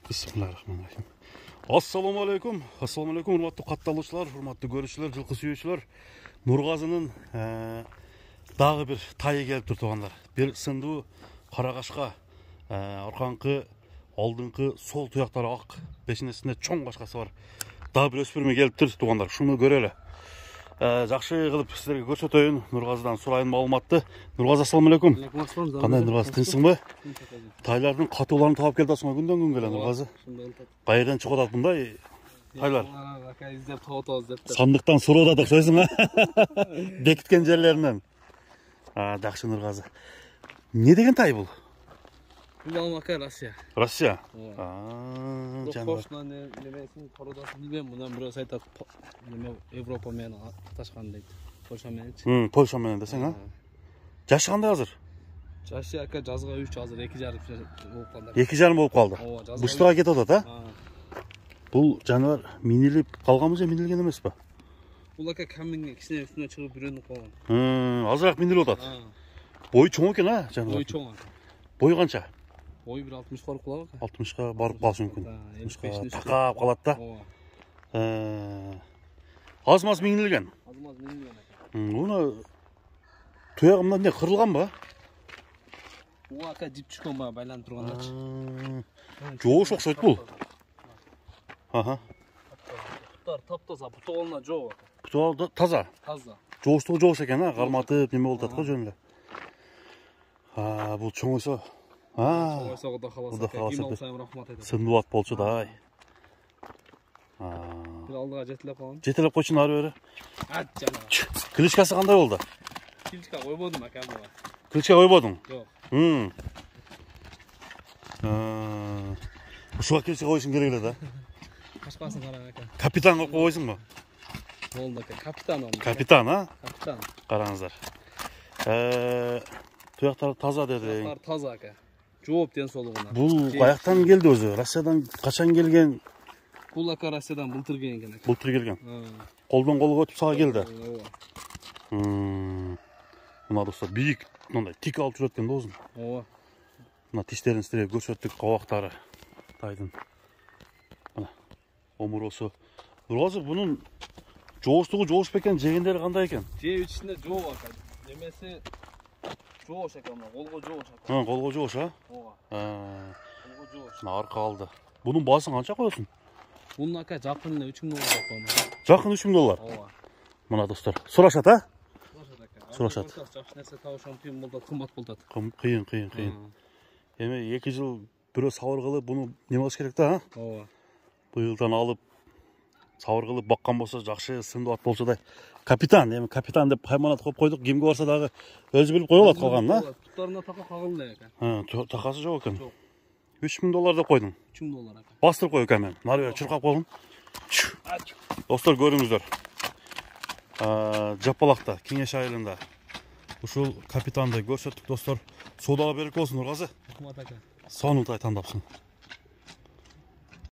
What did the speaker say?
Bismillahirrahmanirrahim. Assalamu alaikum, hurmatlı kattalıçlar, hurmatlı görüşçüler, жылқы сүйүүчүлөр. Нургазынын дагы бир тайы келип тур туугандар. Бир сындуу карагашка, арканкы, алдыңкы сол туяктары ак, бешинесинде чоң кашкасы бар. Дагы бир өспүрмө келип тур туугандар. Шуну көрөлү. Жакшы кылып силерге көрсөтөйүн. Нургазыдан сурайын маалыматты. Нургазы, ассаламу алейкум. Кандай Нургазы, тынчсыңбы? Тайлардын катууларын таап келдиңби күндөн күнгө Нургазы? Кайерден чыгып атат мындай тайлар? İzlep tavut деп. Сандыктан суроо да окшойсуң, а? Бекиткен жерлеринен. Жакшы Нургазы. Не деген тай бул? Бул Алматы, Россия. Россия. Кошна немесин кородасын билбейм, мындан бирөөсү айтат, Европа менен аташкан дейт. Польша менен. Польша менен десең, а? Жашы кандай азыр? Жашы жазга 3, азыр 2,5 болуп калды. 2,5 болуп калды. Быштыга кетип атат, а? Бул жаныбар минилип калганбы же минилген эмеспи? Бул каминге кичине үстүнө чыгып үйрөнүп калган. Азыраак минилип атат. Бою чоң экен, а, жаныбар? Бою чоң. Бою канча? Бою 1,60 барып калат. 60га барып калышы мүмкүн. 60га такап калат да. Аз-маз минилген. Аз-маз минилген. Муну туягы мындан эмне кырылганбы? Бул дип түшкөн баа байланып тургандарчы. Жоош окшойт бул. Аха. Таптаза, бутуолуна жоо. Бутуол таза. Таза. Жооштугу жоош экен, а, карматып неме болуп атат го жөн эле. Бул чоңойсо. Чоңойсо да каласа. Ким сайын рахмат айтат. Сындуу ат болчу да, ай. Бир алдыга жетелеп калган. Жетелеп койчун ары бери. Жана. Кличкасы кандай болду? Кличка койбодум ака буга. Кличка койбодуң? Жок. Ушуга кличка коюшуң керек эле да. Башкасын караң ака. Капитан коюп койсуңбу? Болду ака, капитан. Капитан, а? Капитан. Караңыздар. Туяктары таза деди. Туяктары таза ака. Жооп ден соолугуна. Бул каяктан келди өзү? Россиядан качан келген? Бул ака Россиядан былтыр келген ака. Былтыр келген. Колдон колго өтүп сага келди. Мына достор бийик, мындай тик алып жүрөт экен да өзүн. Ооба. Мына тиштерин сиздерге көрсөттүк, кабактары тайдын. Мына омуросу. Нургазы, бунун жооштугу жоош бекен, жегендери кандай экен? Жеп ичинде жоо ака. Немеси жоош экен, колго жоош ака. Колго жоош, а? Ооба. Колго жоош. Мына арка алды. Бунун баасын канча коесуң? Бунун ака жакын эле $3000 коюм. Жакын $3000. Ооба. Мына достор, сурашат, а? Сурашат. Жакшы нерсе табышам кыйын болот, кымбат болот. Кыйын. Эми 2 жыл бирөө сабыр кылып, буну неме кылыш керек да, а? Ооба. Быйылдан алып сабыр кылып баккан болсо жакшы сындуу ат болчу да. Капитан, эми капитан деп кайманат коюп койдук. Кимге барса дагы өзү билип кое алат калганын, а? Туттарына така кагыл эле экен. Такасы жок экен. $3000 деп койдуң. $3000 ака. Бастырып кой экен мен. Нары бери чуркап койгун. Достор, көрүңүздөр. Жапалакта, Кеңеш айылында ушул капитанды көрсөттүк достор. Соодага берек болсун Нургазы. Рахмат ака. Сонун тай тандапсың.